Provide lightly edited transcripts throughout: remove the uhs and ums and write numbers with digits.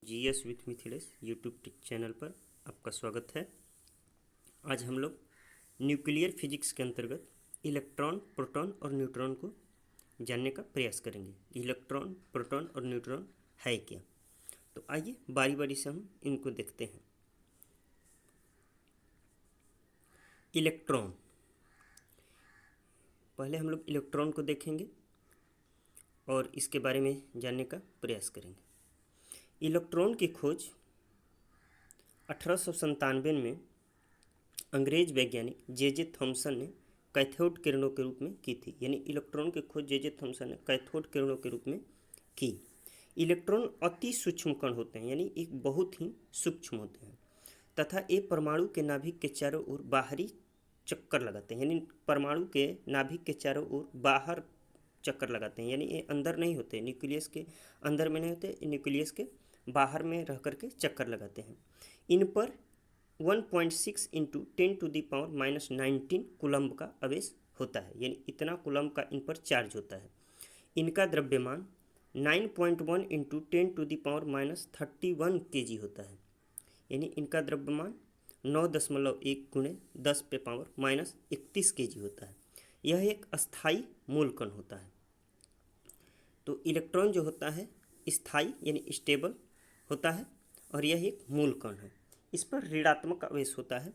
GS with Mithilesh YouTube channel पर आपका स्वागत है। आज हम लोग न्यूक्लियर फिजिक्स के अंतर्गत इलेक्ट्रॉन, प्रोटॉन और न्यूट्रॉन को जानने का प्रयास करेंगे। इलेक्ट्रॉन, प्रोटॉन और न्यूट्रॉन है क्या? तो आइए बारी बारी से हम इनको देखते हैं। इलेक्ट्रॉन, पहले हम लोग इलेक्ट्रॉन को देखेंगे और इसके बारे में जानने का प्रयास करेंगे। इलेक्ट्रॉन की खोज 1897 में अंग्रेज वैज्ञानिक जे थॉमसन ने कैथोड किरणों के रूप में की थी। यानी इलेक्ट्रॉन की खोज जे थॉमसन ने कैथोड किरणों के रूप में की। इलेक्ट्रॉन अति सूक्ष्म कण होते हैं, यानी एक बहुत ही सूक्ष्म होते हैं तथा ये परमाणु के नाभिक के चारों ओर बाहरी चक्कर लगाते हैं। यानी परमाणु के नाभिक के चारों ओर बाहर चक्कर लगाते हैं, यानी ये अंदर नहीं होते, न्यूक्लियस के अंदर में नहीं होते, न्यूक्लियस के बाहर में रह करके चक्कर लगाते हैं। इन पर 1.6 इंटू 10⁻⁻19 कूलम्ब का आवेश होता है, यानी इतना कूलम्ब का इन पर चार्ज होता है। इनका द्रव्यमान 9.1 इंटू 10⁻31 kg होता है, यानी इनका द्रव्यमान 9.1 गुणे 10⁻31 kg होता है। यह एक अस्थाई मूल कण होता है। तो इलेक्ट्रॉन जो होता है स्थायी यानी स्टेबल होता है और यह एक मूल कण है। इस पर ऋणात्मक आवेश होता है।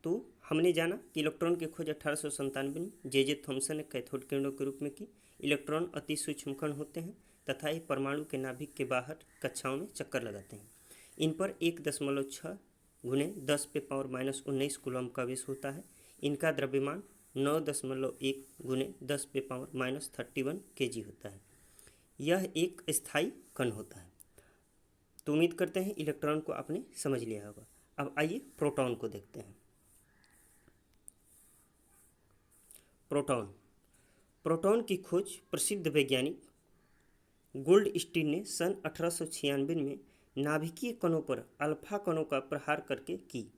तो हमने जाना कि इलेक्ट्रॉन की खोज 1897 में जे थॉमसन ने कैथोड किरणों के रूप में की। इलेक्ट्रॉन अति सूक्ष्म कण होते हैं तथा ये परमाणु के नाभिक के बाहर कक्षाओं में चक्कर लगाते हैं। इन पर 1.6 गुणे 10⁻⁻19 कूलम्ब का आवेश होता है। इनका द्रव्यमान 9.1 गुणे 10⁻31 kg होता है। यह एक स्थायी कण होता है। तो उम्मीद करते हैं इलेक्ट्रॉन को आपने समझ लिया होगा। अब आइए प्रोटॉन को देखते हैं। प्रोटॉन की खोज प्रसिद्ध वैज्ञानिक गोल्डस्टीन ने सन 1896 में नाभिकीय कणों पर अल्फा कणों का प्रहार करके की।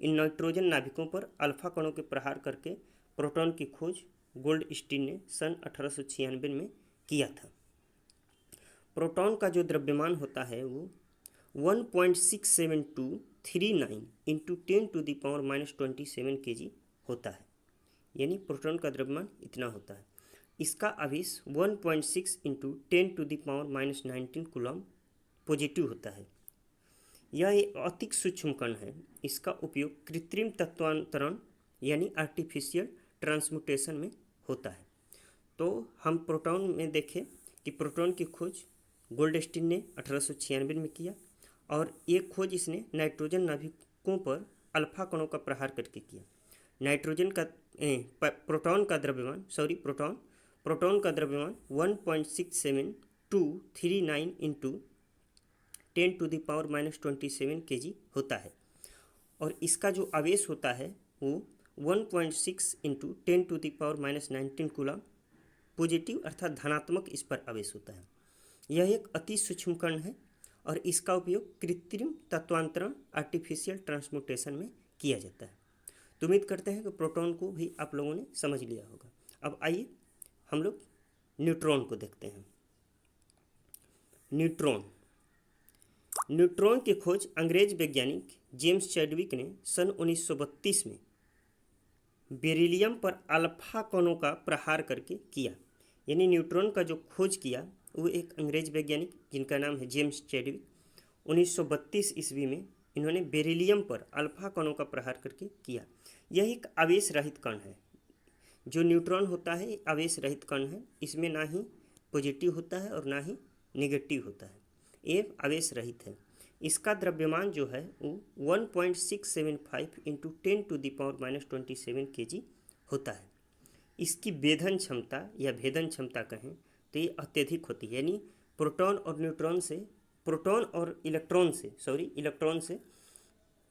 इन नाइट्रोजन नाभिकों पर अल्फा कणों के प्रहार करके प्रोटॉन की खोज गोल्डस्टीन ने सन 1896 में किया था। प्रोटॉन का जो द्रव्यमान होता है वो 1.6739 इंटू 10⁻⁻27 kg होता है, यानी प्रोटॉन का द्रव्यमान इतना होता है। इसका आवेश 1.6 इंटू 10⁻⁻19 कूलम्ब पॉजिटिव होता है। यह एक अति सूक्ष्म कण है। इसका उपयोग कृत्रिम तत्वांतरण यानी आर्टिफिशियल ट्रांसम्यूटेशन में होता है। तो हम प्रोटॉन में देखें कि प्रोटॉन की खोज गोल्डस्टीन ने 1896 में किया और ये खोज इसने नाइट्रोजन नाभिकों पर अल्फा कणों का प्रहार करके किया। प्रोटॉन का द्रव्यमान 1.6739 इंटू 10⁻⁻27 kg होता है और इसका जो आवेश होता है वो 1.6 इंटू 10⁻⁻19 कूलम्ब पॉजिटिव अर्थात धनात्मक इस पर आवेश होता है। यह एक अति सूक्ष्म कण है और इसका उपयोग कृत्रिम तत्वांतरण आर्टिफिशियल ट्रांसम्यूटेशन में किया जाता है। तो उम्मीद करते हैं कि प्रोटॉन को भी आप लोगों ने समझ लिया होगा। अब आइए हम लोग न्यूट्रॉन को देखते हैं। न्यूट्रॉन की खोज अंग्रेज वैज्ञानिक जेम्स चैडविक ने सन 1932 में बेरिलियम पर अल्फा कणों का प्रहार करके किया। यानी न्यूट्रॉन का जो खोज किया वो एक अंग्रेज वैज्ञानिक जिनका नाम है जेम्स चैडविक, 1932 ईस्वी में इन्होंने बेरिलियम पर अल्फा कणों का प्रहार करके किया। यह एक आवेश रहित कण है। जो न्यूट्रॉन होता है आवेश रहित कण है। इसमें ना ही पॉजिटिव होता है और ना ही नेगेटिव होता है, ये आवेश रहित है। इसका द्रव्यमान जो है वो 1.675 इंटू 10⁻⁻27 kg होता है। इसकी वेधन क्षमता या भेदन क्षमता कहें तो ये अत्यधिक होती है। यानी प्रोटॉन और इलेक्ट्रॉन से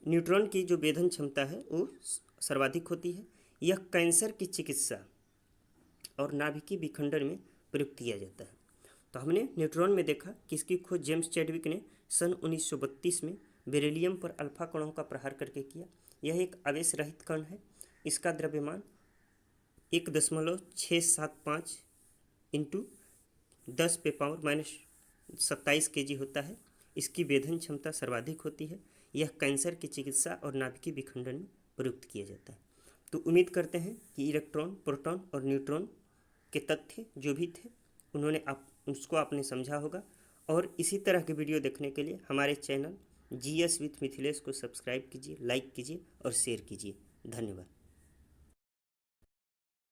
न्यूट्रॉन की जो वेधन क्षमता है वो सर्वाधिक होती है। यह कैंसर की चिकित्सा और नाभिकीय विखंडन में प्रयुक्त किया जाता है। तो हमने न्यूट्रॉन में देखा कि इसकी खोज जेम्स चैडविक ने सन 1932 में बेरिलियम पर अल्फा कणों का प्रहार करके किया। यह एक आवेश रहित कण है। इसका द्रव्यमान 1.675 इंटू 10⁻⁻27 kg होता है। इसकी वेधन क्षमता सर्वाधिक होती है। यह कैंसर की चिकित्सा और नाभिकीय विखंडन में प्रयुक्त किया जाता है। तो उम्मीद करते हैं कि इलेक्ट्रॉन, प्रोटॉन और न्यूट्रॉन के तथ्य जो भी थे उसको आपने समझा होगा। और इसी तरह के वीडियो देखने के लिए हमारे चैनल GS विथ मिथिलेश को सब्सक्राइब कीजिए, लाइक कीजिए और शेयर कीजिए। धन्यवाद।